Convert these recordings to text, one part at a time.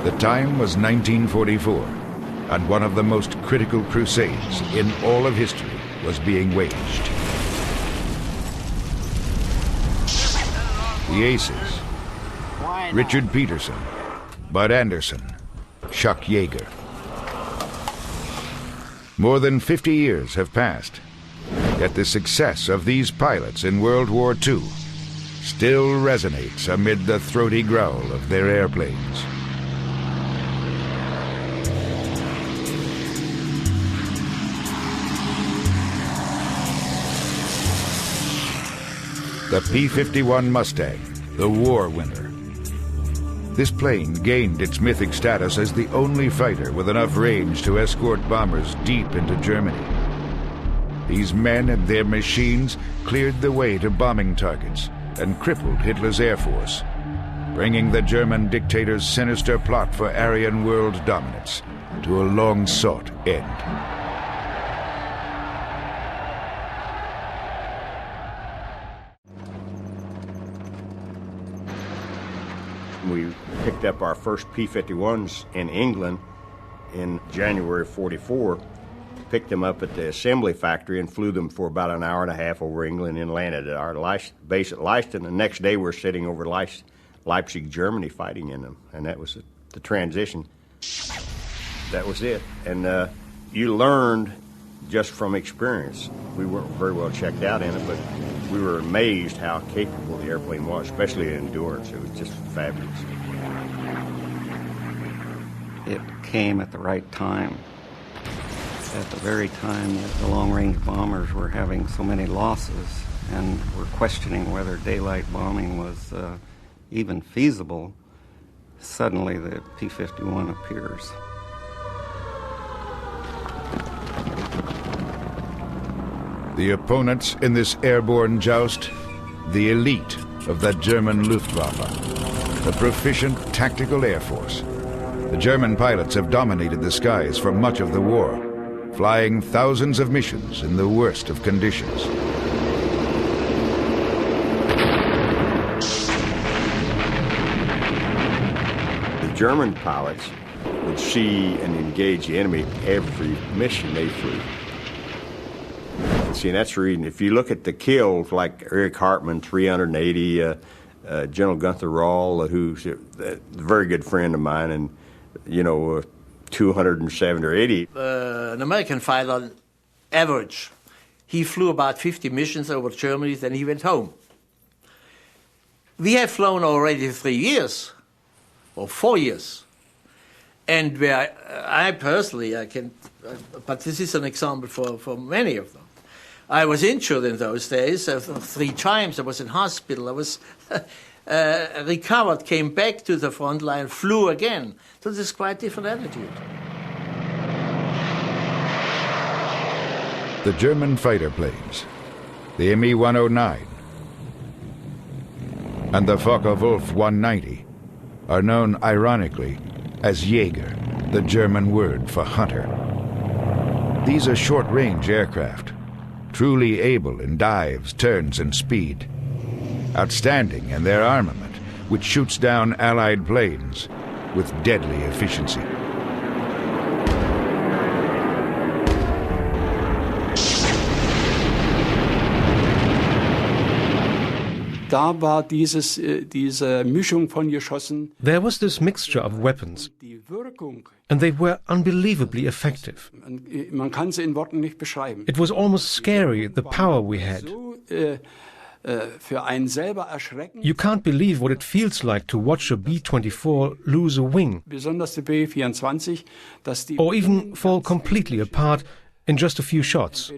The time was 1944, and one of the most critical crusades in all of history was being waged. The aces: Richard Peterson, Bud Anderson, Chuck Yeager. More than 50 years have passed, yet the success of these pilots in World War II still resonates amid the throaty growl of their airplanes. The P-51 Mustang, the war winner. This plane gained its mythic status as the only fighter with enough range to escort bombers deep into Germany. These men and their machines cleared the way to bombing targets and crippled Hitler's air force, bringing the German dictator's sinister plot for Aryan world dominance to a long-sought end. We picked up our first P-51s in England in January of '44, picked them up at the assembly factory and flew them for about an hour and a half over England and landed at our base at Leiston. The next day we're sitting over Leipzig, Germany, fighting in them, and that was the transition. That was it. And you learned just from experience. We weren't very well checked out in it, but we were amazed how capable the airplane was, especially in endurance. It was just fabulous. It came at the right time. At the very time that the long-range bombers were having so many losses and were questioning whether daylight bombing was even feasible, suddenly the P-51 appears. The opponents in this airborne joust, the elite of the German Luftwaffe, the proficient tactical air force. The German pilots have dominated the skies for much of the war, flying thousands of missions in the worst of conditions. The German pilots would see and engage the enemy every mission they flew. See, that's the reason. If you look at the kills, like Eric Hartmann, 380, General Gunther Rahl, who's a very good friend of mine, and, 270 or 80. An American fighter, average, he flew about 50 missions over Germany, then he went home. We have flown already 3 years, or 4 years. And where I personally, but this is an example for many of them. I was injured in those days 3 times. I was in hospital. I was recovered, came back to the front line, flew again. So this is quite a different attitude. The German fighter planes, the Me-109 and the Focke-Wulf 190, are known ironically as Jäger, the German word for hunter. These are short-range aircraft, truly able in dives, turns, and speed. Outstanding in their armament, which shoots down Allied planes with deadly efficiency. There was this mixture of weapons, and they were unbelievably effective. It was almost scary, the power we had. You can't believe what it feels like to watch a B-24 lose a wing, or even fall completely apart in just a few shots.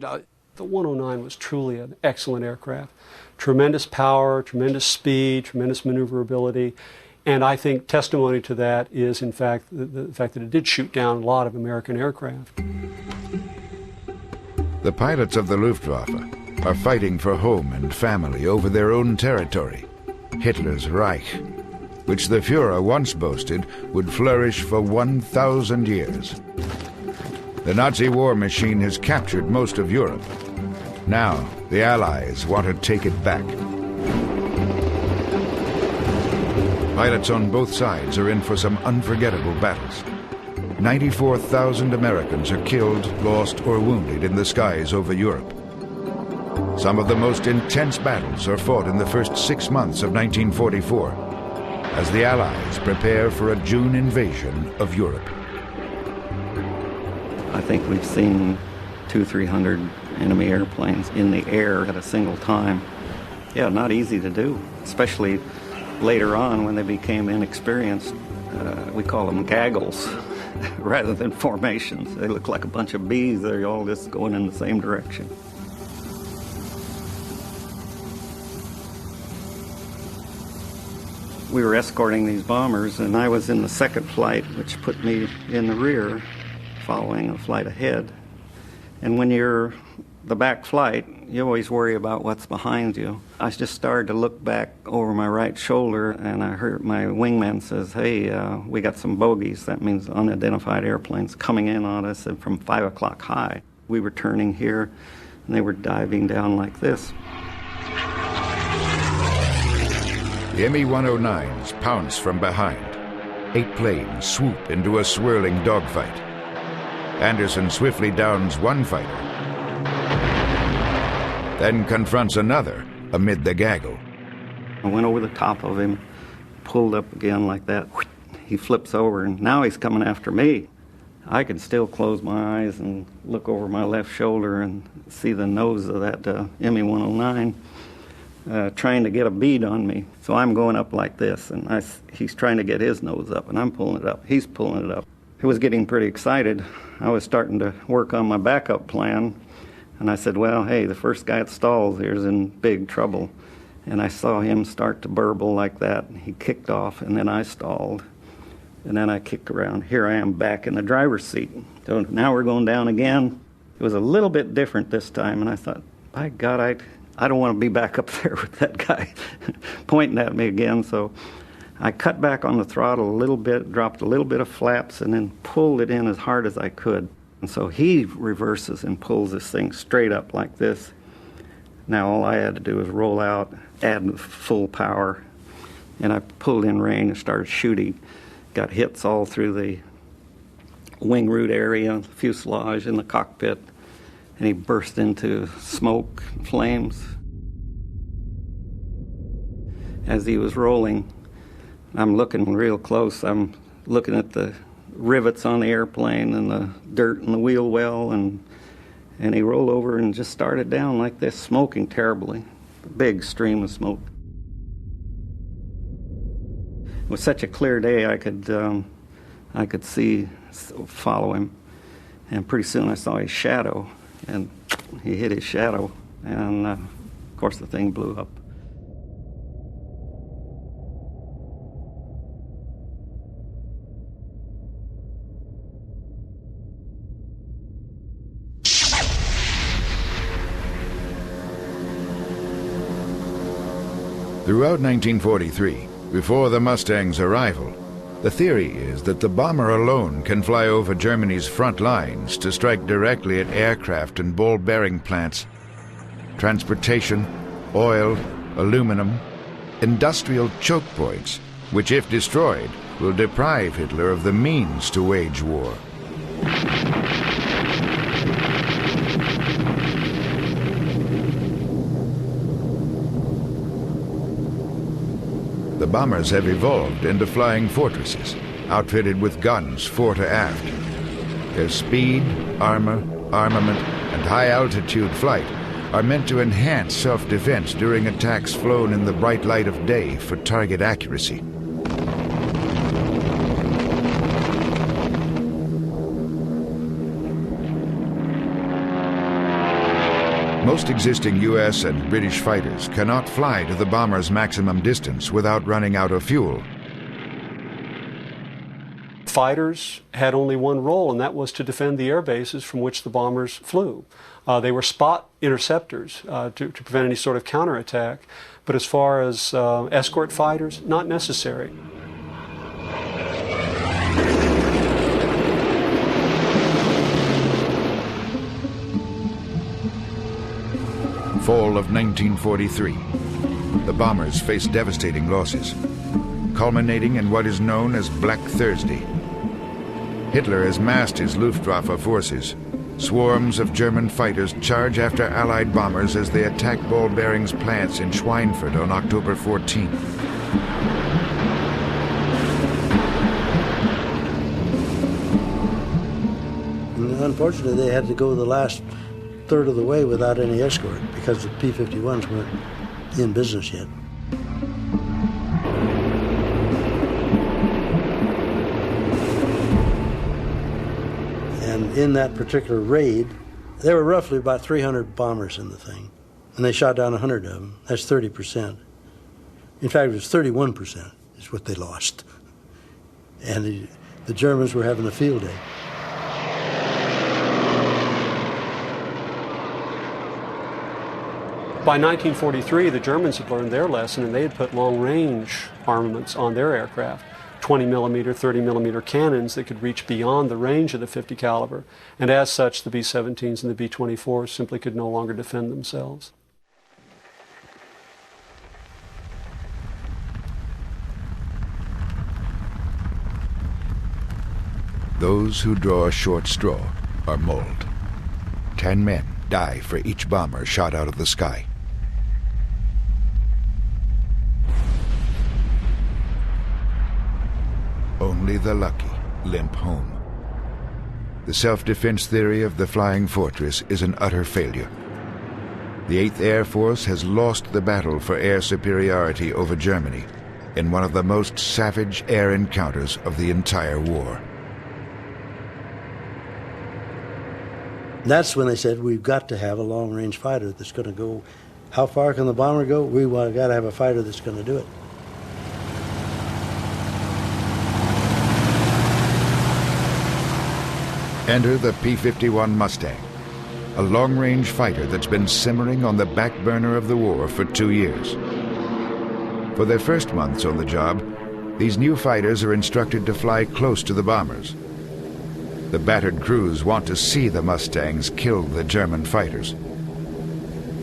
The 109 was truly an excellent aircraft. Tremendous power, tremendous speed, tremendous maneuverability. And I think testimony to that is, in fact, the fact that it did shoot down a lot of American aircraft. The pilots of the Luftwaffe are fighting for home and family over their own territory, Hitler's Reich, which the Führer once boasted would flourish for 1,000 years. The Nazi war machine has captured most of Europe. Now, the Allies want to take it back. pilots on both sides are in for some unforgettable battles. 94,000 Americans are killed, lost, or wounded in the skies over Europe. Some of the most intense battles are fought in the first 6 months of 1944, as the Allies prepare for a June invasion of Europe. I think we've seen 200-300 enemy airplanes in the air at a single time. Yeah, not easy to do, especially later on when they became inexperienced. We call them gaggles rather than formations. They look like a bunch of bees. They're all just going in the same direction. We were escorting these bombers, and I was in the second flight, which put me in the rear, following a flight ahead. And when you're the back flight, you always worry about what's behind you. I just started to look back over my right shoulder, and I heard my wingman says, "Hey, we got some bogeys." That means unidentified airplanes coming in on us and from 5 o'clock high. We were turning here, and they were diving down like this. The Me-109s pounce from behind. 8 planes swoop into a swirling dogfight. Anderson swiftly downs one fighter, then confronts another amid the gaggle. I went over the top of him, pulled up again like that. He flips over, and now he's coming after me. I can still close my eyes and look over my left shoulder and see the nose of that Me-109 trying to get a bead on me. So I'm going up like this, and he's trying to get his nose up, and I'm pulling it up. He's pulling it up. He was getting pretty excited. I was starting to work on my backup plan, and I said, well, hey, the first guy that stalls here is in big trouble. And I saw him start to burble like that. He kicked off, and then I stalled. And then I kicked around. Here I am back in the driver's seat. So now we're going down again. It was a little bit different this time, and I thought, by God, I don't want to be back up there with that guy pointing at me again. So I cut back on the throttle a little bit, dropped a little bit of flaps, and then pulled it in as hard as I could. And so he reverses and pulls this thing straight up like this. Now all I had to do was roll out, add full power, and I pulled in range and started shooting. Got hits all through the wing root area, fuselage, in the cockpit, and he burst into smoke and flames. As he was rolling, I'm looking real close. I'm looking at the rivets on the airplane and the dirt in the wheel well, and he rolled over and just started down like this, smoking terribly. A big stream of smoke. It was such a clear day I could follow him, and pretty soon I saw his shadow, and he hit his shadow, and of course the thing blew up. Throughout 1943, before the Mustang's arrival, the theory is that the bomber alone can fly over Germany's front lines to strike directly at aircraft and ball bearing plants, transportation, oil, aluminum, industrial choke points, which, if destroyed, will deprive Hitler of the means to wage war. The bombers have evolved into flying fortresses, outfitted with guns fore to aft. Their speed, armor, armament, and high-altitude flight are meant to enhance self-defense during attacks flown in the bright light of day for target accuracy. Most existing U.S. and British fighters cannot fly to the bomber's maximum distance without running out of fuel. Fighters had only one role, and that was to defend the air bases from which the bombers flew. They were spot interceptors to prevent any sort of counterattack, but as far as escort fighters, not necessary. Fall of 1943. The bombers faced devastating losses. culminating in what is known as Black Thursday. Hitler has massed his Luftwaffe forces. Swarms of German fighters charge after Allied bombers as they attack ball bearings plants in Schweinfurt on October 14th. Unfortunately, they had to go the last third of the way without any escort because the P-51s weren't in business yet. And in that particular raid, there were roughly about 300 bombers in the thing, and they shot down 100 of them. That's 30%. In fact, it was 31% is what they lost. And the Germans were having a field day. By 1943, the Germans had learned their lesson, and they had put long-range armaments on their aircraft, 20-millimeter, 30-millimeter cannons that could reach beyond the range of the 50 caliber. And as such, the B-17s and the B-24s simply could no longer defend themselves. Those who draw a short straw are mauled. 10 men die for each bomber shot out of the sky. Only the lucky limp home. The self-defense theory of the flying fortress is an utter failure. The 8th Air Force has lost the battle for air superiority over Germany in one of the most savage air encounters of the entire war. That's when they said, we've got to have a long-range fighter that's going to go. How far can the bomber go? We've got to have a fighter that's going to do it. Enter the P-51 Mustang, a long-range fighter that's been simmering on the back burner of the war for 2 years. For their first months on the job, these new fighters are instructed to fly close to the bombers. The battered crews want to see the Mustangs kill the German fighters.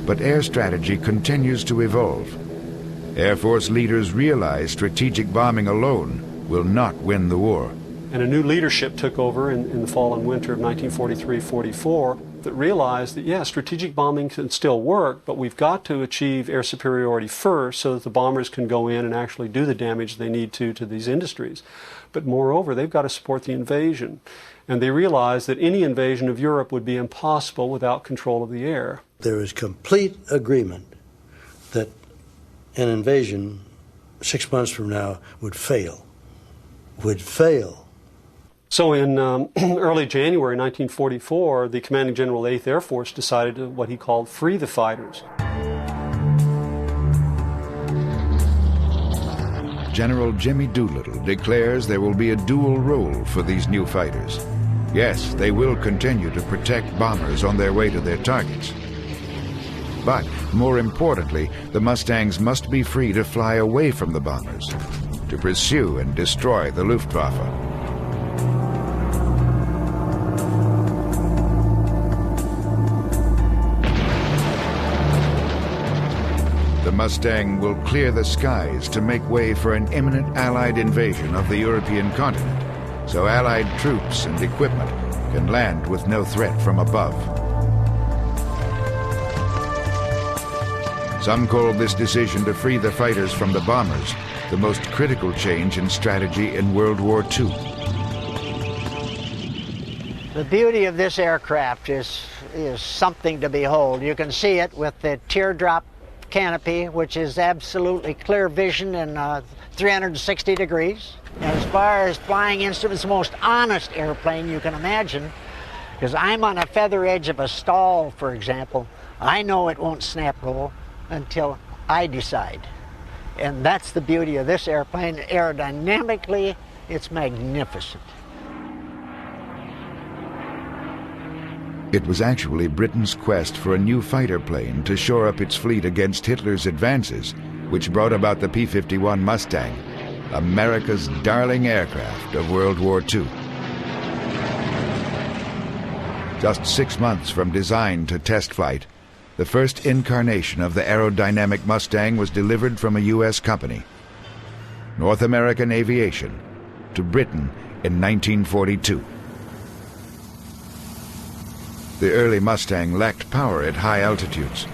But air strategy continues to evolve. Air Force leaders realize strategic bombing alone will not win the war. And a new leadership took over in the fall and winter of 1943-44 that realized that, yeah, strategic bombing can still work, but we've got to achieve air superiority first so that the bombers can go in and actually do the damage they need to these industries. But moreover, they've got to support the invasion. And they realized that any invasion of Europe would be impossible without control of the air. There is complete agreement that an invasion 6 months from now would fail. So in early January 1944, the commanding general of the 8th Air Force decided to what he called free the fighters. General Jimmy Doolittle declares there will be a dual role for these new fighters. Yes, they will continue to protect bombers on their way to their targets. But, more importantly, the Mustangs must be free to fly away from the bombers, to pursue and destroy the Luftwaffe. The Mustang will clear the skies to make way for an imminent Allied invasion of the European continent, so Allied troops and equipment can land with no threat from above. Some call this decision to free the fighters from the bombers the most critical change in strategy in World War II. The beauty of this aircraft is something to behold. You can see it with the teardrop canopy, which is absolutely clear vision in 360 degrees. As far as flying instruments, the most honest airplane you can imagine, because I'm on a feather edge of a stall, for example. I know it won't snap roll until I decide. And that's the beauty of this airplane. Aerodynamically, it's magnificent. It was actually Britain's quest for a new fighter plane to shore up its fleet against Hitler's advances, which brought about the P-51 Mustang, America's darling aircraft of World War II. Just 6 months from design to test flight, the first incarnation of the aerodynamic Mustang was delivered from a U.S. company. North American aviation to Britain in 1942. The early Mustang lacked power at high altitudes.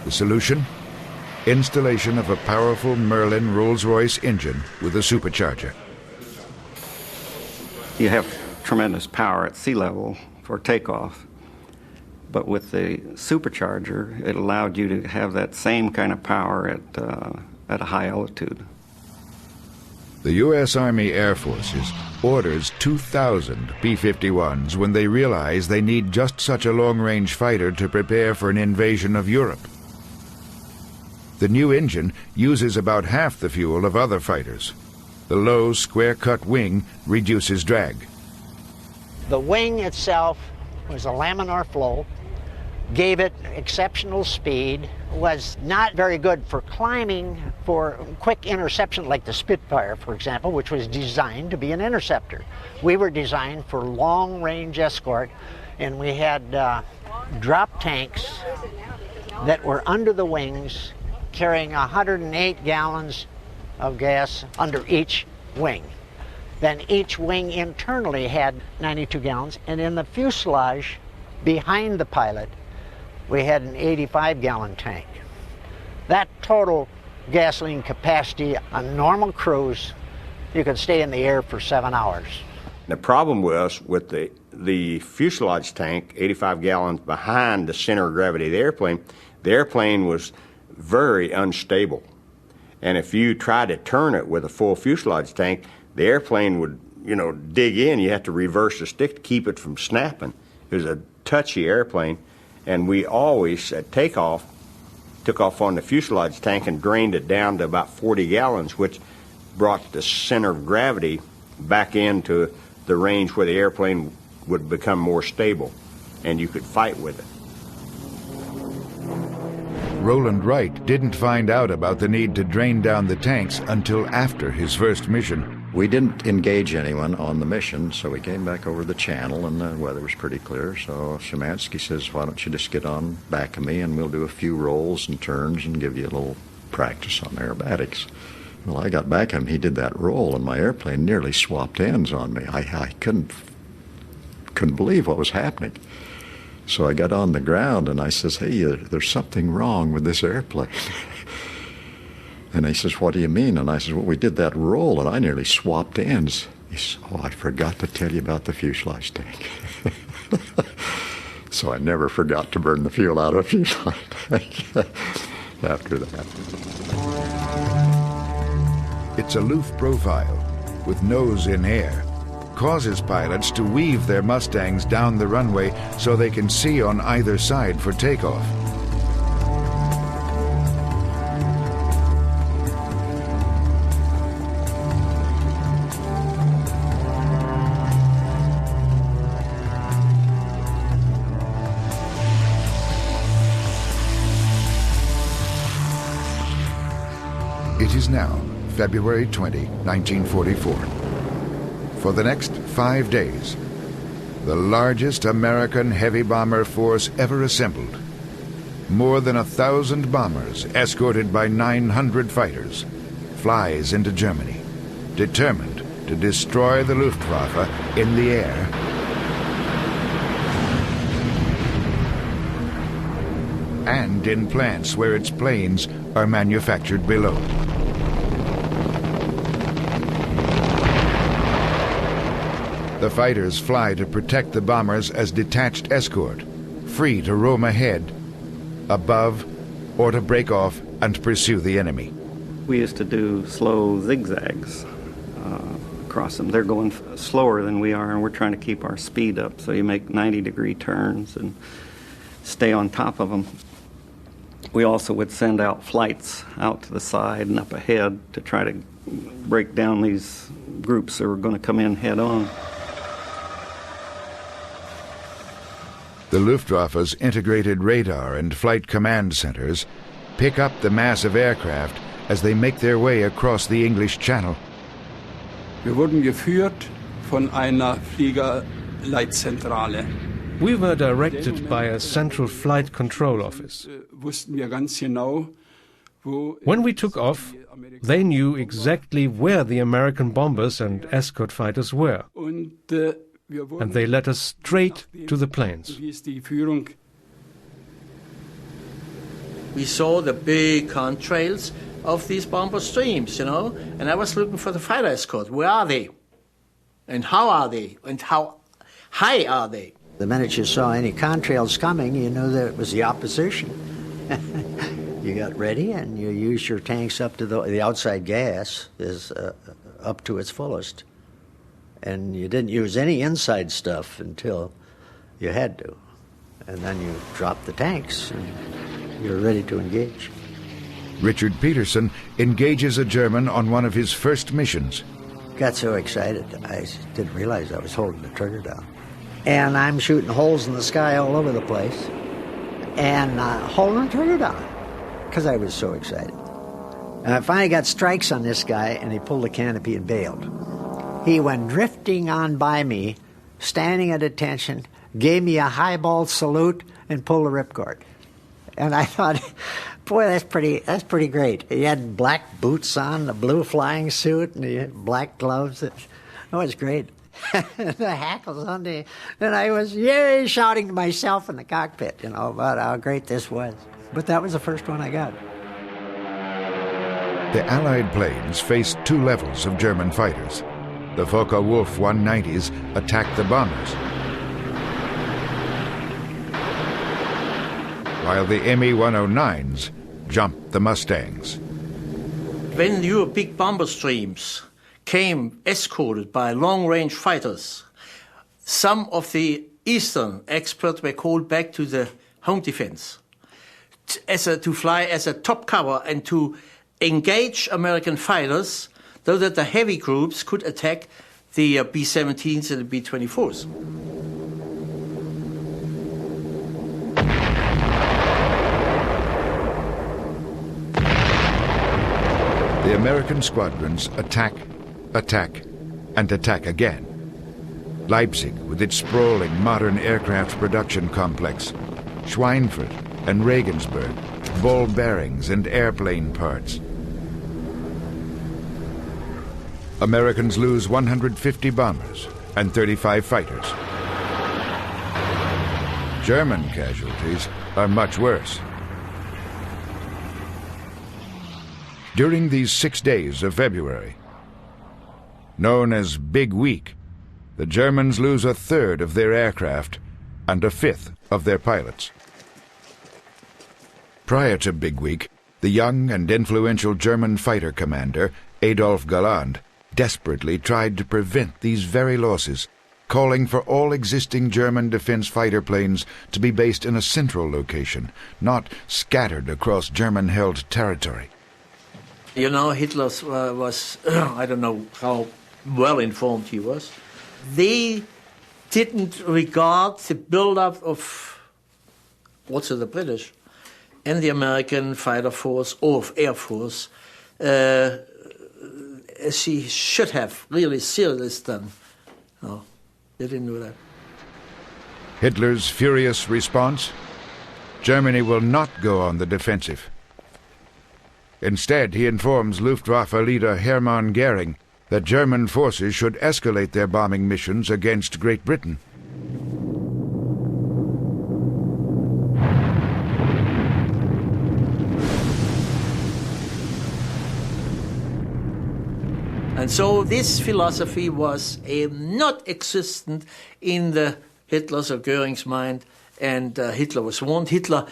The solution? Installation of a powerful Merlin Rolls-Royce engine with a supercharger. You have tremendous power at sea level for takeoff, but with the supercharger, it allowed you to have that same kind of power at a high altitude. The U.S. Army Air Forces orders 2,000 P-51s when they realize they need just such a long-range fighter to prepare for an invasion of Europe. The new engine uses about half the fuel of other fighters. The low, square-cut wing reduces drag. The wing itself was a laminar flow, gave it exceptional speed, was not very good for climbing for quick interception like the Spitfire, for example, which was designed to be an interceptor. We were designed for long-range escort, and we had drop tanks that were under the wings carrying 108 gallons of gas under each wing. Then each wing internally had 92 gallons, and in the fuselage behind the pilot, we had an 85-gallon tank. That total gasoline capacity on normal cruise, you could stay in the air for 7 hours. The problem was with the fuselage tank, 85 gallons behind the center of gravity of the airplane was very unstable. And if you tried to turn it with a full fuselage tank, the airplane would, dig in. You have to reverse the stick to keep it from snapping. It was a touchy airplane. And we always, at takeoff, took off on the fuselage tank and drained it down to about 40 gallons, which brought the center of gravity back into the range where the airplane would become more stable, and you could fight with it. Roland Wright didn't find out about the need to drain down the tanks until after his first mission. We didn't engage anyone on the mission, so we came back over the channel, and the weather was pretty clear. So Szymanski says, why don't you just get on back of me, and we'll do a few rolls and turns and give you a little practice on aerobatics. Well, I got back of him. He did that roll, and my airplane nearly swapped ends on me. I couldn't believe what was happening. So I got on the ground, and I says, hey, there's something wrong with this airplane. And he says, what do you mean? And I says, well, we did that roll, and I nearly swapped ends. He says, oh, I forgot to tell you about the fuselage tank. So I never forgot to burn the fuel out of a fuselage tank after that. Its aloof profile, with nose in air, causes pilots to weave their Mustangs down the runway so they can see on either side for takeoff. It is now February 20, 1944. For the next 5 days, the largest American heavy bomber force ever assembled, more than 1,000 bombers escorted by 900 fighters, flies into Germany, determined to destroy the Luftwaffe in the air and in plants where its planes are manufactured below. The fighters fly to protect the bombers as detached escort, free to roam ahead, above, or to break off and pursue the enemy. We used to do slow zigzags across them. They're going slower than we are, and we're trying to keep our speed up. So you make 90-degree turns and stay on top of them. We also would send out flights out to the side and up ahead to try to break down these groups that were going to come in head on. The Luftwaffe's integrated radar and flight command centers pick up the massive aircraft as they make their way across the English Channel. Wir wurden geführt von einer Fliegerleitzentrale. We were directed by a central flight control office. Wussten wir ganz genau, wo When we took off, They knew exactly where the American bombers and escort fighters were, and they led us straight to the planes. We saw the big contrails of these bomber streams, you know, and I was looking for the fighter escort. Where are they? And how are they? And how high are they? The minute you saw any contrails coming, you knew that it was the opposition. You got ready and you used your tanks up to the outside gas is up to its fullest. And you didn't use any inside stuff until you had to. And then you dropped the tanks and you're ready to engage. Richard Peterson engages a German on one of his first missions. Got so excited, I didn't realize I was holding the trigger down. And I'm shooting holes in the sky all over the place and holding the trigger down because I was so excited. And I finally got strikes on this guy, and he pulled the canopy and bailed. He went drifting on by me, standing at attention, gave me a highball salute, and pulled the ripcord. And I thought, boy, that's pretty great. He had black boots on, a blue flying suit, and he had black gloves. It was great. The hackles on the, and I was yay shouting to myself in the cockpit, you know, about how great this was. But that was the first one I got. The Allied planes faced two levels of German fighters. The Focke-Wulf 190s attacked the bombers, while the Me-109s jumped the Mustangs. When your big bomber streams came escorted by long-range fighters, some of the Eastern experts were called back to the home defense to fly as a top cover and to engage American fighters so that the heavy groups could attack the B-17s and the B-24s. The American squadrons attack, and attack again. Leipzig, with its sprawling modern aircraft production complex, Schweinfurt and Regensburg, ball bearings and airplane parts. Americans lose 150 bombers and 35 fighters. German casualties are much worse. During these 6 days of February, known as Big Week, the Germans lose a third of their aircraft and a fifth of their pilots. Prior to Big Week, the young and influential German fighter commander, Adolf Galland, desperately tried to prevent these very losses, calling for all existing German defense fighter planes to be based in a central location, not scattered across German-held territory. You know, Hitler was, I don't know how well informed he was. They didn't regard the build-up of also the British and the American fighter force or air force as he should have really seriously done. No, they didn't do that. Hitler's furious response? Germany will not go on the defensive. Instead, he informs Luftwaffe leader Hermann Göring that German forces should escalate their bombing missions against Great Britain. And so this philosophy was not existent in the Hitler's or Göring's mind, and Hitler was warned. Hitler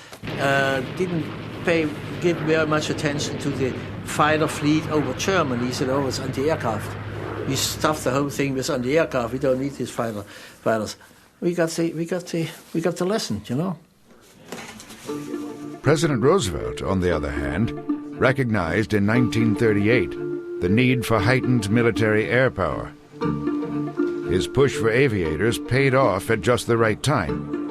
didn't give very much attention to the fighter fleet over Germany. He said, oh, it's anti-aircraft. We stuffed the whole thing with anti-aircraft. We don't need these fighters. We got the lesson, you know. President Roosevelt, on the other hand, recognized in 1938 the need for heightened military air power. His push for aviators paid off at just the right time.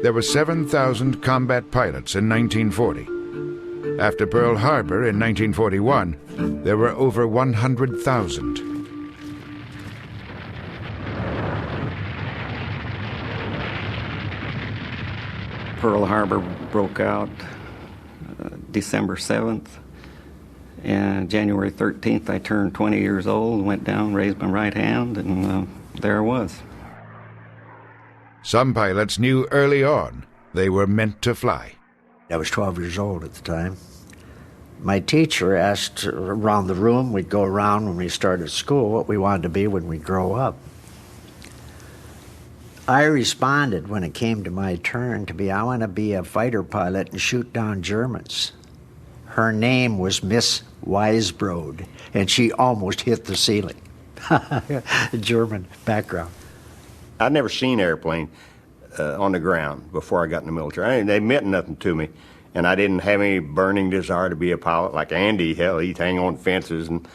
There were 7,000 combat pilots in 1940. After Pearl Harbor in 1941, there were over 100,000. Pearl Harbor broke out December 7th, And January 13th, I turned 20 years old, went down, raised my right hand, and there I was. Some pilots knew early on they were meant to fly. I was 12 years old at the time. My teacher asked around the room, we'd go around when we started school, what we wanted to be when we grow up. I responded when it came to my turn to be, I want to be a fighter pilot and shoot down Germans. Her name was Miss Weisbrod, and she almost hit the ceiling. German background. I'd never seen an airplane on the ground before I got in the military. They meant nothing to me, and I didn't have any burning desire to be a pilot like Andy. Hell, he'd hang on fences and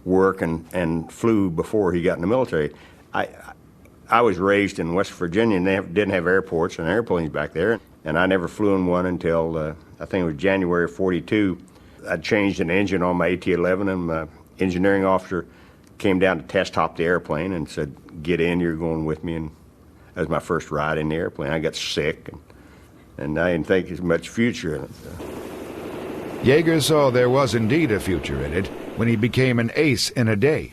work and flew before he got in the military. I was raised in West Virginia, and they didn't have airports and airplanes back there, and I never flew in one until I think it was January of '42. I changed an engine on my AT-11, and my engineering officer came down to test hop the airplane and said, "Get in, you're going with me." And that was my first ride in the airplane. I got sick, and I didn't think there's much future in it. Yeager saw there was indeed a future in it when he became an ace in a day,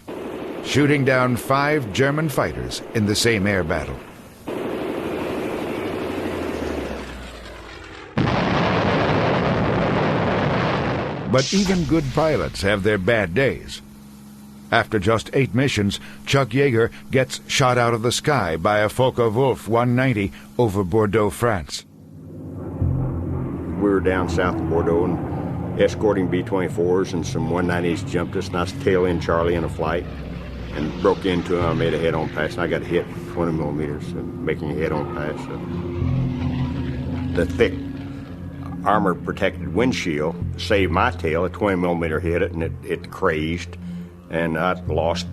shooting down 5 German fighters in the same air battle. But even good pilots have their bad days. After just 8 missions, Chuck Yeager gets shot out of the sky by a Focke-Wulf 190 over Bordeaux, France. We were down south of Bordeaux and escorting B-24s, and some 190s jumped us, and I was tail-end Charlie in a flight and broke into him. I made a head-on pass, and I got hit 20 millimeters, making a head-on pass. The thick armor-protected windshield saved my tail. A 20 millimeter hit it, and it crazed, and I lost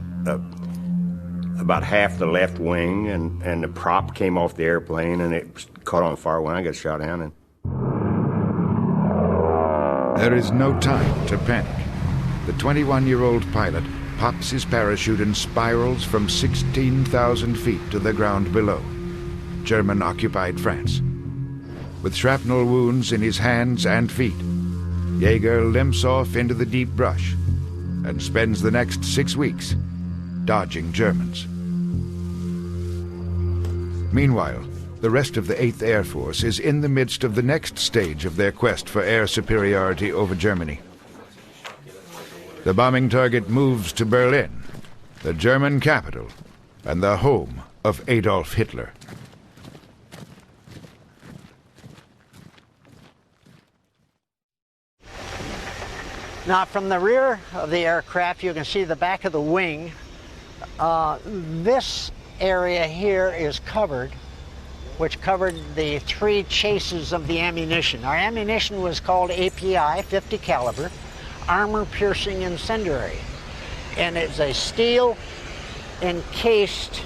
about half the left wing, and the prop came off the airplane, and it caught on fire when I got shot down. And there is no time to panic. The 21-year-old pilot pops his parachute and spirals from 16,000 feet to the ground below, German-occupied France. With shrapnel wounds in his hands and feet, Yeager limps off into the deep brush and spends the next 6 weeks dodging Germans. Meanwhile, the rest of the 8th Air Force is in the midst of the next stage of their quest for air superiority over Germany. The bombing target moves to Berlin, the German capital and the home of Adolf Hitler. Now, from the rear of the aircraft, you can see the back of the wing. This area here is covered, which covered the 3 chases of the ammunition. Our ammunition was called API, 50 caliber, armor-piercing incendiary. And it's a steel encased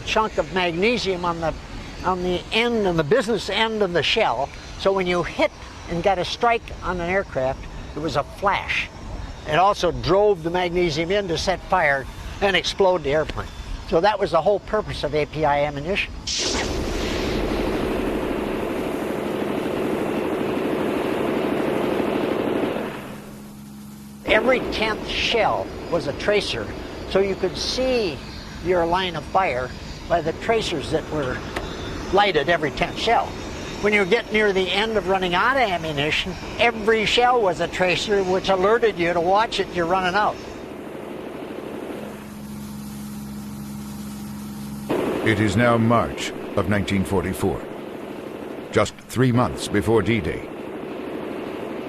chunk of magnesium on the end, on the business end of the shell. So when you hit and got a strike on an aircraft, it was a flash. It also drove the magnesium in to set fire and explode the airplane. So that was the whole purpose of API ammunition. Every 10th shell was a tracer, so you could see your line of fire by the tracers that were lighted every 10th shell. When you get near the end of running out of ammunition, every shell was a tracer, which alerted you to watch it, you're running out. It is now March of 1944, just 3 months before D-Day.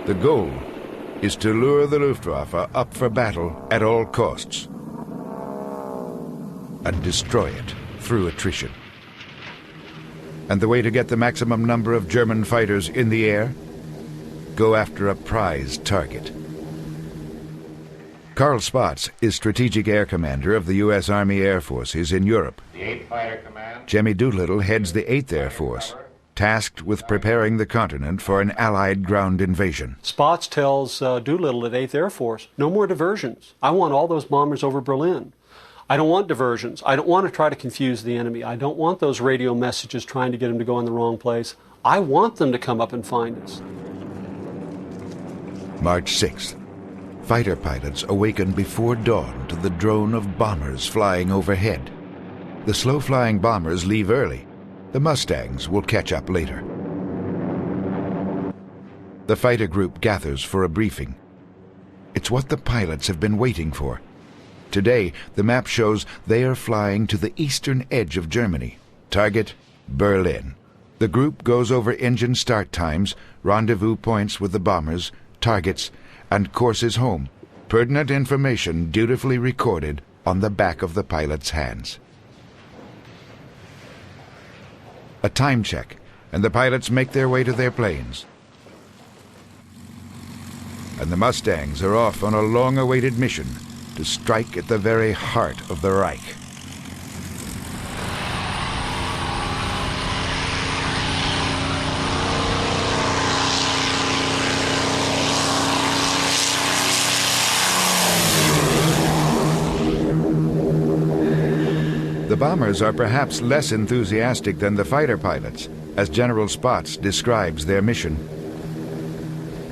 The goal is to lure the Luftwaffe up for battle at all costs and destroy it through attrition. And the way to get the maximum number of German fighters in the air? Go after a prize target. Carl Spaatz is Strategic Air Commander of the U.S. Army Air Forces in Europe. The 8th Fighter Command. Jimmy Doolittle heads the 8th Air Force, tasked with preparing the continent for an Allied ground invasion. Spaatz tells Doolittle at 8th Air Force, no more diversions. I want all those bombers over Berlin. I don't want diversions. I don't want to try to confuse the enemy. I don't want those radio messages trying to get them to go in the wrong place. I want them to come up and find us. March 6th. Fighter pilots awaken before dawn to the drone of bombers flying overhead. The slow-flying bombers leave early. The Mustangs will catch up later. The fighter group gathers for a briefing. It's what the pilots have been waiting for. Today, the map shows they are flying to the eastern edge of Germany. Target, Berlin. The group goes over engine start times, rendezvous points with the bombers, targets, and courses home. Pertinent information dutifully recorded on the back of the pilot's hands. A time check, and the pilots make their way to their planes. And the Mustangs are off on a long-awaited mission to strike at the very heart of the Reich. The bombers are perhaps less enthusiastic than the fighter pilots, as General Spaatz describes their mission.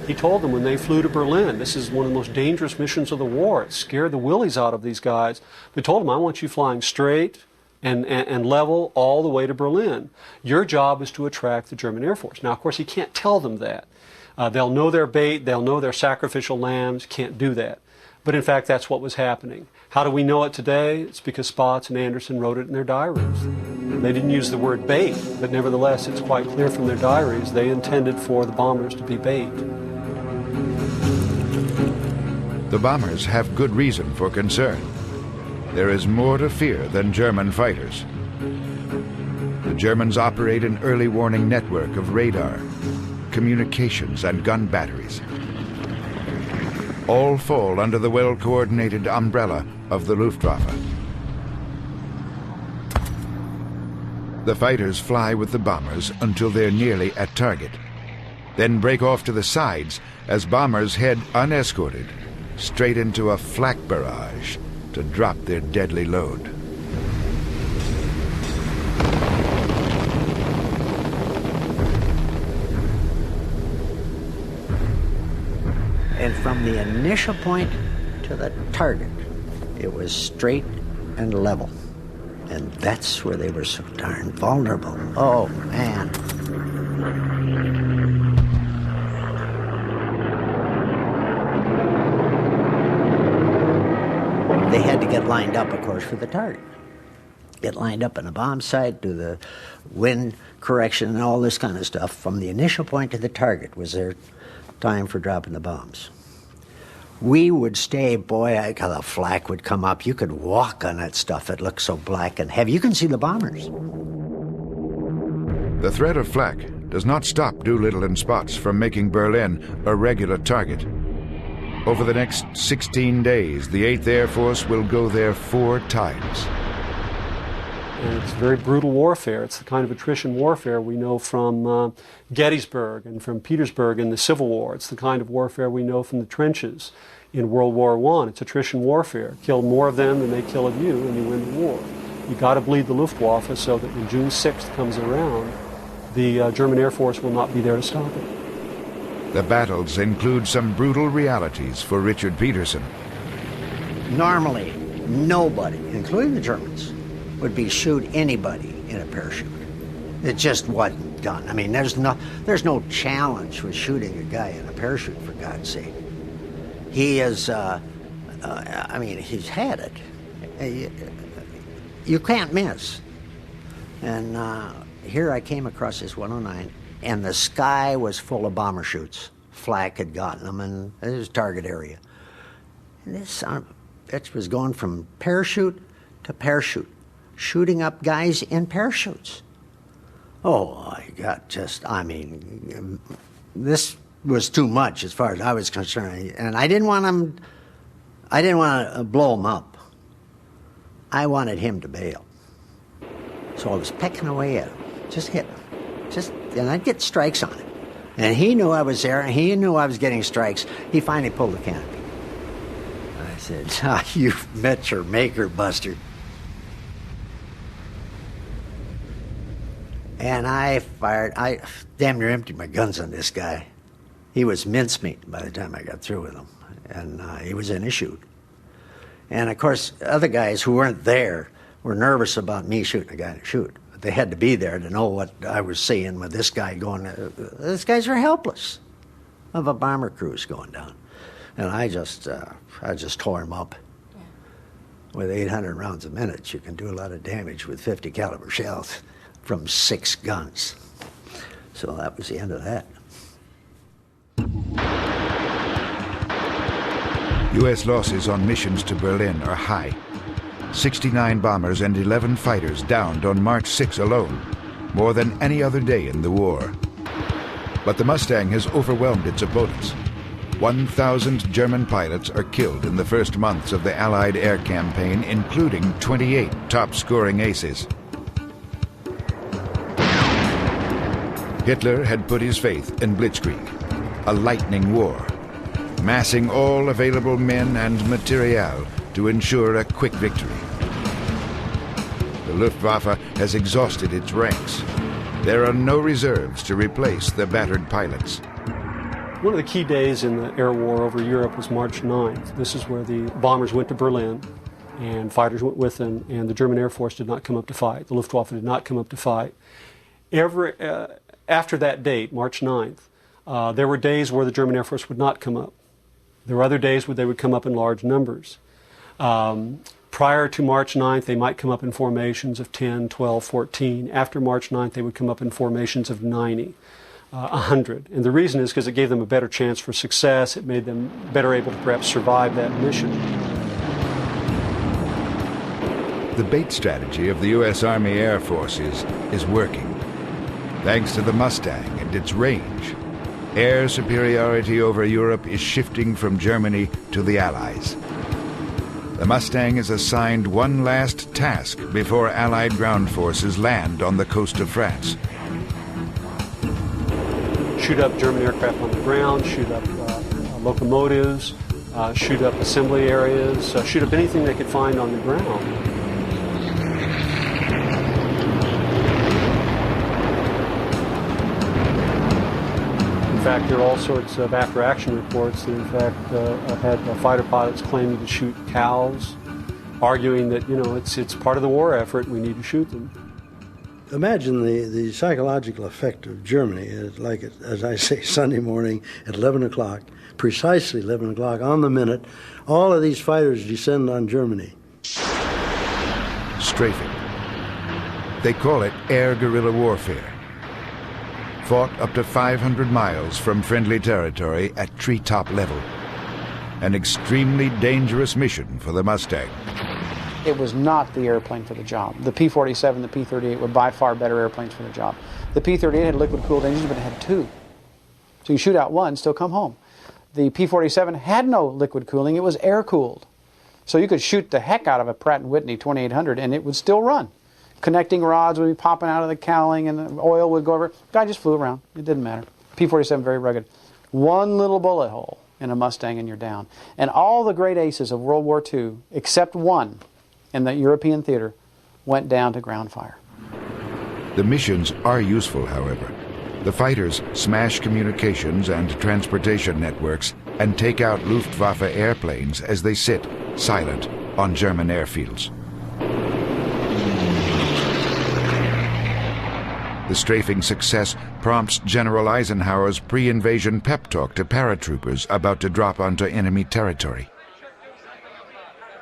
He told them when they flew to Berlin, this is one of the most dangerous missions of the war. It scared the willies out of these guys. They told them, I want you flying straight and level all the way to Berlin. Your job is to attract the German Air Force. Now, of course, he can't tell them that. They'll know their bait, they'll know their sacrificial lambs, can't do that. But in fact, that's what was happening. How do we know it today? It's because Spaatz and Anderson wrote it in their diaries. They didn't use the word bait, but nevertheless, it's quite clear from their diaries they intended for the bombers to be bait. The bombers have good reason for concern. There is more to fear than German fighters. The Germans operate an early warning network of radar, communications, and gun batteries. All fall under the well-coordinated umbrella of the Luftwaffe. The fighters fly with the bombers until they're nearly at target, then break off to the sides as bombers head unescorted straight into a flak barrage to drop their deadly load. And from the initial point to the target, it was straight and level. And that's where they were so darn vulnerable. Oh, man. They had to get lined up, of course, for the target. Get lined up in a bomb site, do the wind correction and all this kind of stuff. From the initial point to the target was their time for dropping the bombs. We would stay, boy, the flak would come up. You could walk on that stuff. It looked so black and heavy. You can see the bombers. The threat of flak does not stop Doolittle and Spaatz from making Berlin a regular target. Over the next 16 days, the 8th Air Force will go there 4 times. And it's very brutal warfare. It's the kind of attrition warfare we know from Gettysburg and from Petersburg in the Civil War. It's the kind of warfare we know from the trenches in World War I. It's attrition warfare. Kill more of them than they kill of you, and you win the war. You got to bleed the Luftwaffe so that when June 6th comes around, the German Air Force will not be there to stop it. The battles include some brutal realities for Richard Peterson. Normally, nobody, including the Germans, would be shoot anybody in a parachute. It just wasn't done. I mean, there's no challenge with shooting a guy in a parachute, for God's sake. He is, he's had it. You can't miss. And here I came across this 109, and the sky was full of bomber chutes. Flak had gotten them, and it was target area. And this it was going from parachute to parachute, shooting up guys in parachutes. Oh, I got this was too much as far as I was concerned. And I didn't want to blow him up. I wanted him to bail. So I was pecking away at him, just hit him. And I'd get strikes on him. And he knew I was there, and he knew I was getting strikes. He finally pulled the canopy. I said, you've met your maker, Buster. And I damn near emptied my guns on this guy. He was mincemeat by the time I got through with him. and he was in his chute. And, of course, other guys who weren't there were nervous about me shooting a guy in a chute. But they had to be there to know what I was seeing with this guy going, these guys are helpless of a bomber cruise going down. And I just tore him up. With 800 rounds a minute, you can do a lot of damage with 50 caliber shells from 6 guns. So that was the end of that. U.S. losses on missions to Berlin are high. 69 bombers and 11 fighters downed on March 6 alone, more than any other day in the war. But the Mustang has overwhelmed its opponents. 1,000 German pilots are killed in the first months of the Allied air campaign, including 28 top-scoring aces. Hitler had put his faith in Blitzkrieg, a lightning war, massing all available men and materiel to ensure a quick victory. The Luftwaffe has exhausted its ranks. There are no reserves to replace the battered pilots. One of the key days in the air war over Europe was March 9th. This is where the bombers went to Berlin, and fighters went with them, and the German Air Force did not come up to fight. The Luftwaffe did not come up to fight. After that date, March 9th, there were days where the German Air Force would not come up. There were other days where they would come up in large numbers. Prior to March 9th, they might come up in formations of 10, 12, 14. After March 9th, they would come up in formations of 90. 100. And the reason is because it gave them a better chance for success. It made them better able to perhaps survive that mission. The bait strategy of the U.S. Army Air Forces is working. Thanks to the Mustang and its range, air superiority over Europe is shifting from Germany to the Allies. The Mustang is assigned one last task before Allied ground forces land on the coast of France. Shoot up German aircraft on the ground, shoot up locomotives, shoot up assembly areas, shoot up anything they could find on the ground. In fact, there are all sorts of after-action reports that, in fact, had fighter pilots claiming to shoot cows, arguing that, it's part of the war effort, we need to shoot them. Imagine the psychological effect of Germany, like, as I say, Sunday morning at 11 o'clock, precisely 11 o'clock, on the minute, all of these fighters descend on Germany. Strafing. They call it air guerrilla warfare. Fought up to 500 miles from friendly territory at treetop level. An extremely dangerous mission for the Mustang. It was not the airplane for the job. The P-47, the P-38 were by far better airplanes for the job. The P-38 had liquid-cooled engines, but it had 2. So you shoot out one, still come home. The P-47 had no liquid cooling, it was air-cooled. So you could shoot the heck out of a Pratt & Whitney 2800 and it would still run. Connecting rods would be popping out of the cowling and the oil would go over. The guy just flew around. It didn't matter. P-47 very rugged. One little bullet hole in a Mustang and you're down. And all the great aces of World War II, except one, in the European theater, went down to ground fire. The missions are useful, however. The fighters smash communications and transportation networks and take out Luftwaffe airplanes as they sit, silent, on German airfields. The strafing success prompts General Eisenhower's pre-invasion pep talk to paratroopers about to drop onto enemy territory.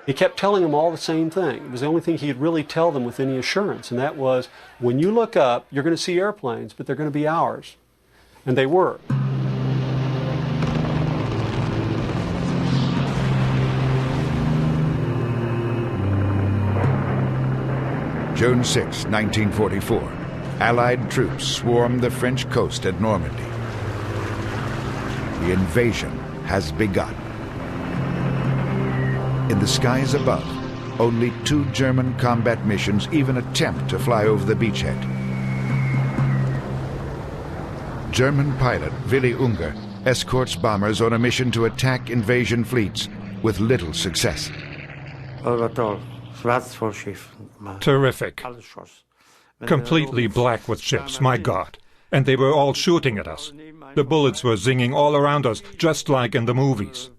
He kept telling them all the same thing. It was the only thing he'd really tell them with any assurance, and that was, when you look up, you're going to see airplanes, but they're going to be ours. And they were. June 6, 1944. Allied troops swarmed the French coast at Normandy. The invasion has begun. In the skies above, only 2 German combat missions even attempt to fly over the beachhead. German pilot Willy Unger escorts bombers on a mission to attack invasion fleets with little success. Terrific. Completely black with ships, my God. And they were all shooting at us. The bullets were zinging all around us, just like in the movies.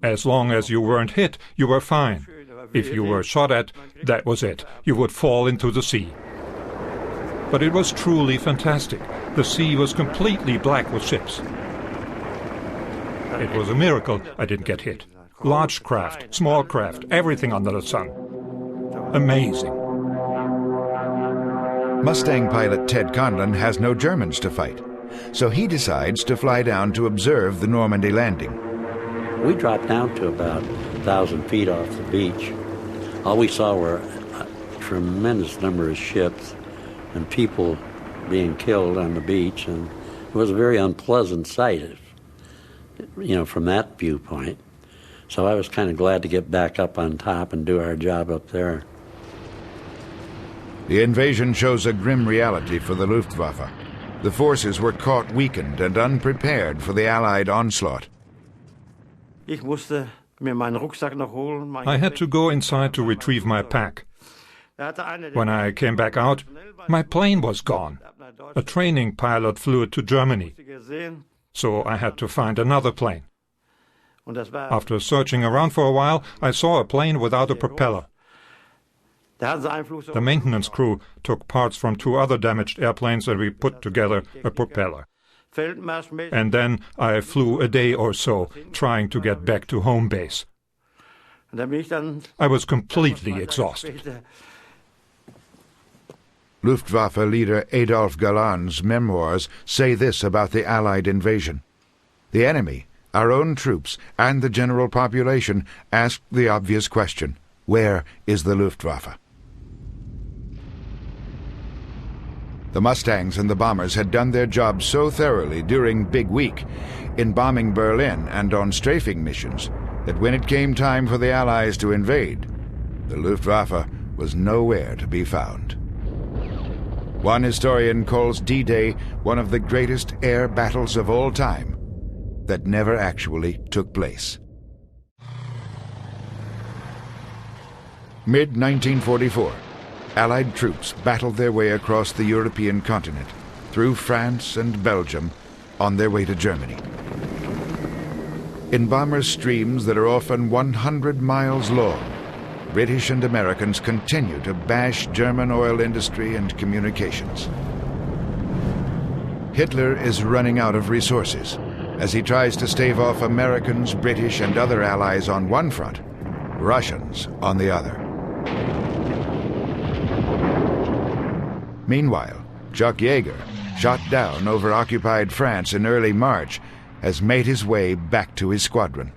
As long as you weren't hit, you were fine. If you were shot at, that was it. You would fall into the sea. But it was truly fantastic. The sea was completely black with ships. It was a miracle I didn't get hit. Large craft, small craft, everything under the sun. Amazing. Mustang pilot Ted Conlon has no Germans to fight, so he decides to fly down to observe the Normandy landing. We dropped down to about 1,000 feet off the beach. All we saw were a tremendous number of ships and people being killed on the beach, and it was a very unpleasant sight, from that viewpoint. So I was kind of glad to get back up on top and do our job up there. The invasion shows a grim reality for the Luftwaffe. The forces were caught weakened and unprepared for the Allied onslaught. I had to go inside to retrieve my pack. When I came back out, my plane was gone. A training pilot flew it to Germany, so I had to find another plane. After searching around for a while, I saw a plane without a propeller. The maintenance crew took parts from 2 other damaged airplanes and we put together a propeller. And then I flew a day or so, trying to get back to home base. I was completely exhausted. Luftwaffe leader Adolf Galland's memoirs say this about the Allied invasion. The enemy, our own troops, and the general population asked the obvious question: where is the Luftwaffe? The Mustangs and the bombers had done their job so thoroughly during Big Week, in bombing Berlin and on strafing missions, that when it came time for the Allies to invade, the Luftwaffe was nowhere to be found. One historian calls D-Day one of the greatest air battles of all time that never actually took place. Mid-1944, Allied troops battled their way across the European continent, through France and Belgium, on their way to Germany. In bomber streams that are often 100 miles long, British and Americans continue to bash German oil industry and communications. Hitler is running out of resources as he tries to stave off Americans, British, and other allies on one front, Russians on the other. Meanwhile, Chuck Yeager, shot down over occupied France in early March, has made his way back to his squadron.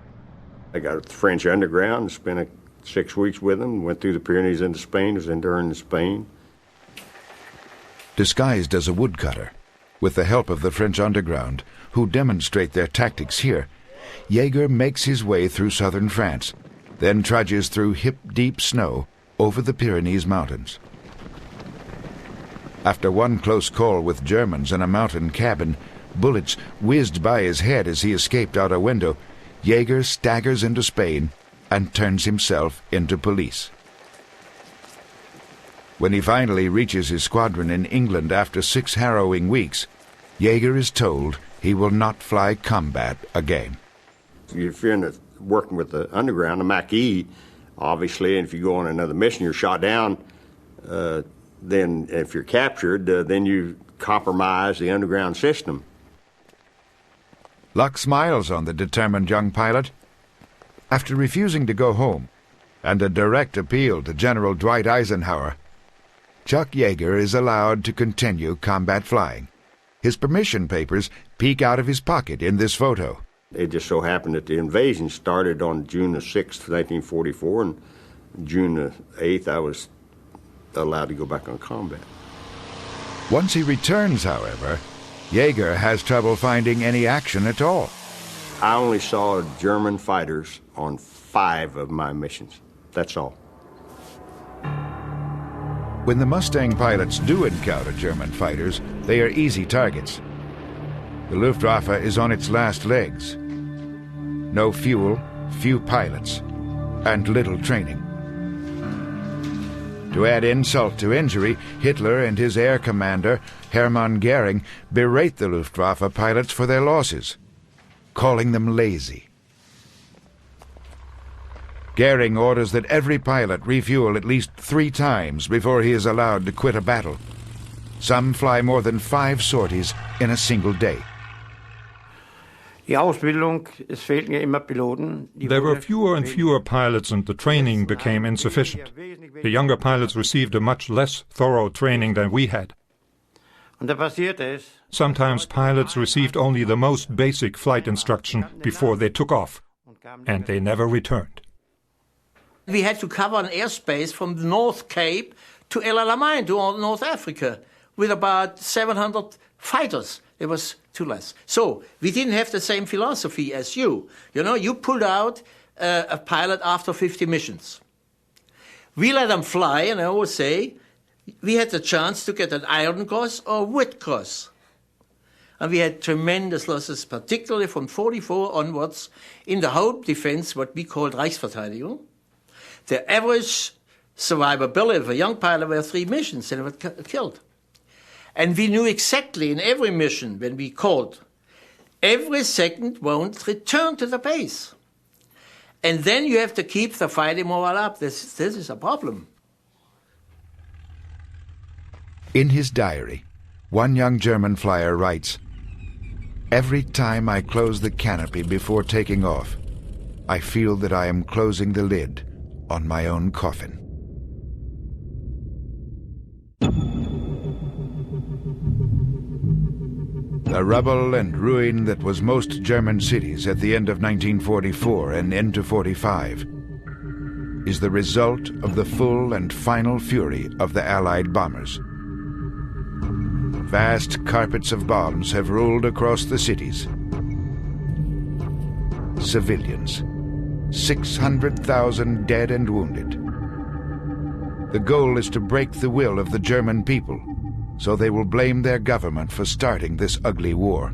I got the French underground, spent 6 weeks with them, went through the Pyrenees into Spain, was interned in Spain. Disguised as a woodcutter, with the help of the French underground, who demonstrate their tactics here, Yeager makes his way through southern France, then trudges through hip-deep snow over the Pyrenees Mountains. After one close call with Germans in a mountain cabin, bullets whizzed by his head as he escaped out a window, Yeager staggers into Spain and turns himself into police. When he finally reaches his squadron in England after 6 harrowing weeks, Yeager is told he will not fly combat again. If you're working with the underground, the Maquis, obviously, and if you go on another mission, you're shot down, then if you're captured, then you compromise the underground system. Luck smiles on the determined young pilot. After refusing to go home, and a direct appeal to General Dwight Eisenhower, Chuck Yeager is allowed to continue combat flying. His permission papers peek out of his pocket in this photo. It just so happened that the invasion started on June the 6th, 1944, and June the 8th I was allowed to go back on combat. Once he returns, however, Yeager has trouble finding any action at all. I only saw German fighters on 5 of my missions. That's all. When the Mustang pilots do encounter German fighters, they are easy targets. The Luftwaffe is on its last legs. No fuel, few pilots, and little training. To add insult to injury, Hitler and his air commander, Hermann Goering, berate the Luftwaffe pilots for their losses, calling them lazy. Goering orders that every pilot refuel at least 3 times before he is allowed to quit a battle. Some fly more than 5 sorties in a single day. There were fewer and fewer pilots and the training became insufficient. The younger pilots received a much less thorough training than we had. Sometimes pilots received only the most basic flight instruction before they took off, and they never returned. We had to cover an airspace from the North Cape to El Alamein, to North Africa, with about 700 fighters. It was too less. So we didn't have the same philosophy as you. You know, you pulled out a pilot after 50 missions. We let them fly, and I always say, we had the chance to get an Iron Cross or Wood Cross. And we had tremendous losses, particularly from 44 onwards, in the whole defense, what we called Reichsverteidigung. The average survivability of a young pilot were 3 missions, and they were killed. And we knew exactly in every mission, when we called, every second won't return to the base. And then you have to keep the fighting morale up. This is a problem. In his diary, one young German flyer writes, "Every time I close the canopy before taking off, I feel that I am closing the lid on my own coffin." The rubble and ruin that was most German cities at the end of 1944 and into 45 is the result of the full and final fury of the Allied bombers. Vast carpets of bombs have rolled across the cities. Civilians, 600,000 dead and wounded. The goal is to break the will of the German people, so they will blame their government for starting this ugly war.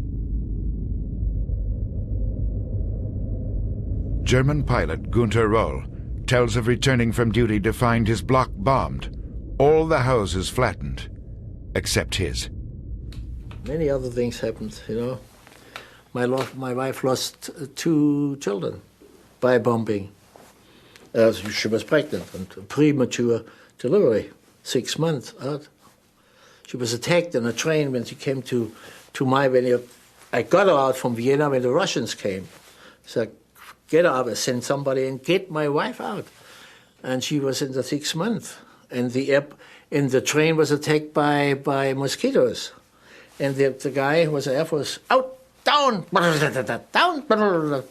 German pilot Gunther Roll tells of returning from duty to find his block bombed, all the houses flattened, except his. Many other things happened, you know. My wife lost 2 children by bombing. She was pregnant and premature delivery, 6 months out. She was attacked on a train when she came to my venue. I got her out from Vienna when the Russians came. So get her out, I sent somebody and get my wife out. And she was in the 6th month. And the train was attacked by mosquitoes. And the guy who was Air Force, out, down, down.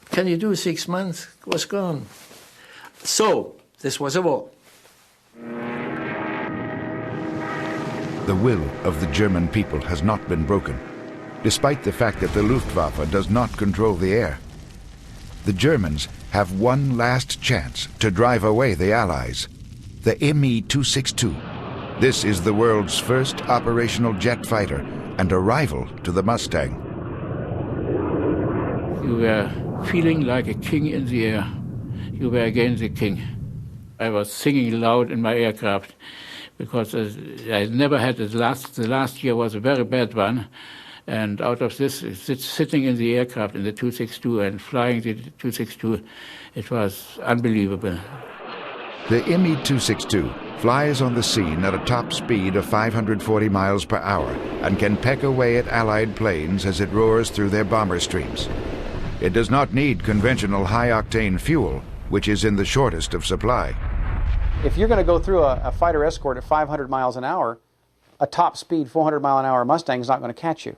Can you do 6 months? Was gone. So this was a war. The will of the German people has not been broken, despite the fact that the Luftwaffe does not control the air. The Germans have one last chance to drive away the Allies, the Me-262. This is the world's first operational jet fighter and a rival to the Mustang. You were feeling like a king in the air. You were again the king. I was singing loud in my aircraft, because I never had the last year was a very bad one, and out of this, sitting in the aircraft in the 262 and flying the 262, it was unbelievable. The Me-262 flies on the scene at a top speed of 540 miles per hour and can peck away at Allied planes as it roars through their bomber streams. It does not need conventional high-octane fuel, which is in the shortest of supply. If you're going to go through a fighter escort at 500 miles an hour, a top speed 400 mile an hour Mustang is not going to catch you.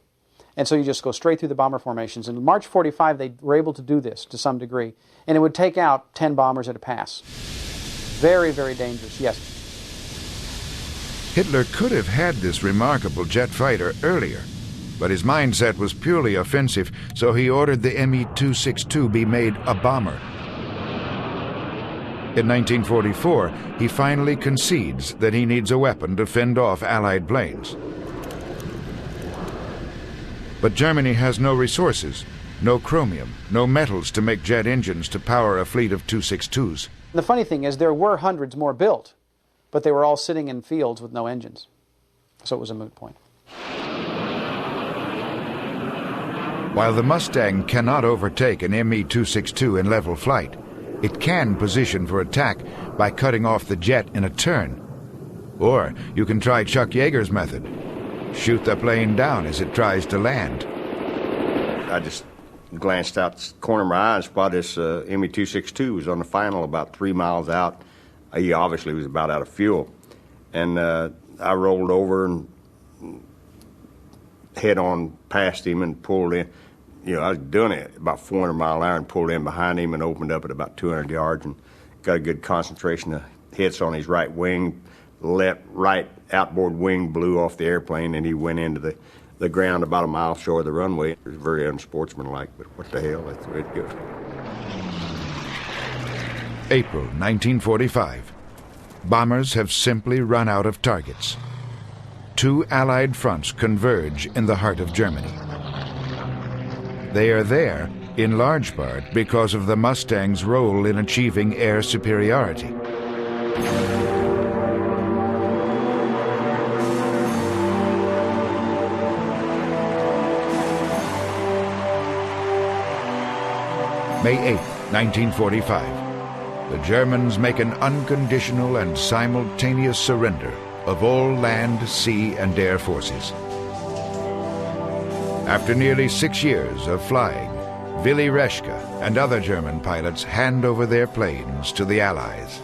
And so you just go straight through the bomber formations. In March 45, they were able to do this to some degree. And it would take out 10 bombers at a pass. Very, very dangerous, yes. Hitler could have had this remarkable jet fighter earlier, but his mindset was purely offensive, so he ordered the Me-262 be made a bomber. In 1944, he finally concedes that he needs a weapon to fend off Allied planes. But Germany has no resources, no chromium, no metals to make jet engines to power a fleet of 262s. The funny thing is there were hundreds more built, but they were all sitting in fields with no engines. So it was a moot point. While the Mustang cannot overtake an Me-262 in level flight, It can position for attack by cutting off the jet in a turn. Or you can try Chuck Yeager's method. Shoot the plane down as it tries to land. I just glanced out the corner of my eye and spotted this ME-262 was on the final about 3 miles out. He obviously was about out of fuel. And I rolled over and head on past him and pulled in. You know, I was doing it about 400 mile an hour and pulled in behind him and opened up at about 200 yards and got a good concentration of hits on his right wing. Right outboard wing blew off the airplane and he went into the ground about a mile short of the runway. It was very unsportsmanlike, but what the hell, that's the way it goes. April 1945. Bombers have simply run out of targets. 2 Allied fronts converge in the heart of Germany. They are there, in large part, because of the Mustang's role in achieving air superiority. May 8, 1945. The Germans make an unconditional and simultaneous surrender of all land, sea, and air forces. After nearly 6 years of flying, Willy Reschke and other German pilots hand over their planes to the Allies.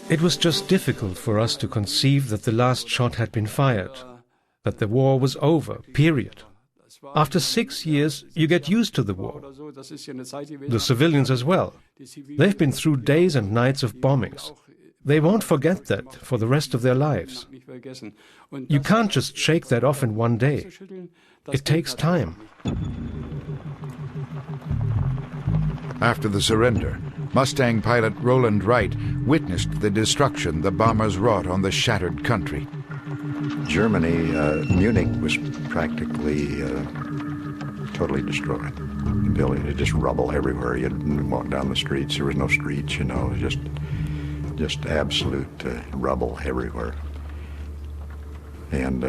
It was just difficult for us to conceive that the last shot had been fired, that the war was over, period. After 6 years, you get used to the war. The civilians as well. They've been through days and nights of bombings. They won't forget that for the rest of their lives. You can't just shake that off in one day. It takes time. After the surrender, Mustang pilot Roland Wright witnessed the destruction the bombers wrought on the shattered country. Germany, Munich was practically totally destroyed. The building, just rubble everywhere. You'd walk down the streets, there was no streets, you know, just absolute rubble everywhere. And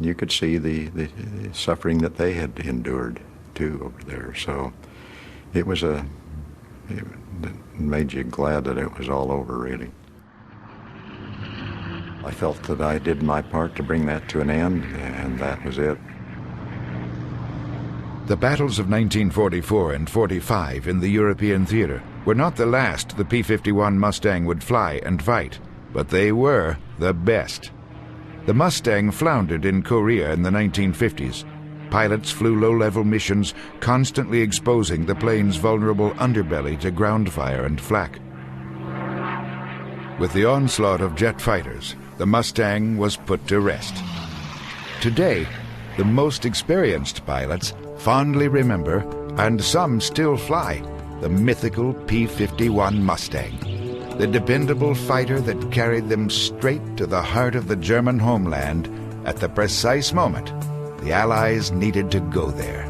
you could see the suffering that they had endured, too, over there. So it made you glad that it was all over, really. I felt that I did my part to bring that to an end, and that was it. The battles of 1944 and 45 in the European theater were not the last the P-51 Mustang would fly and fight, but they were the best. The Mustang floundered in Korea in the 1950s. Pilots flew low-level missions, constantly exposing the plane's vulnerable underbelly to ground fire and flak. With the onslaught of jet fighters, the Mustang was put to rest. Today, the most experienced pilots fondly remember, and some still fly, the mythical P-51 Mustang, the dependable fighter that carried them straight to the heart of the German homeland at the precise moment the Allies needed to go there.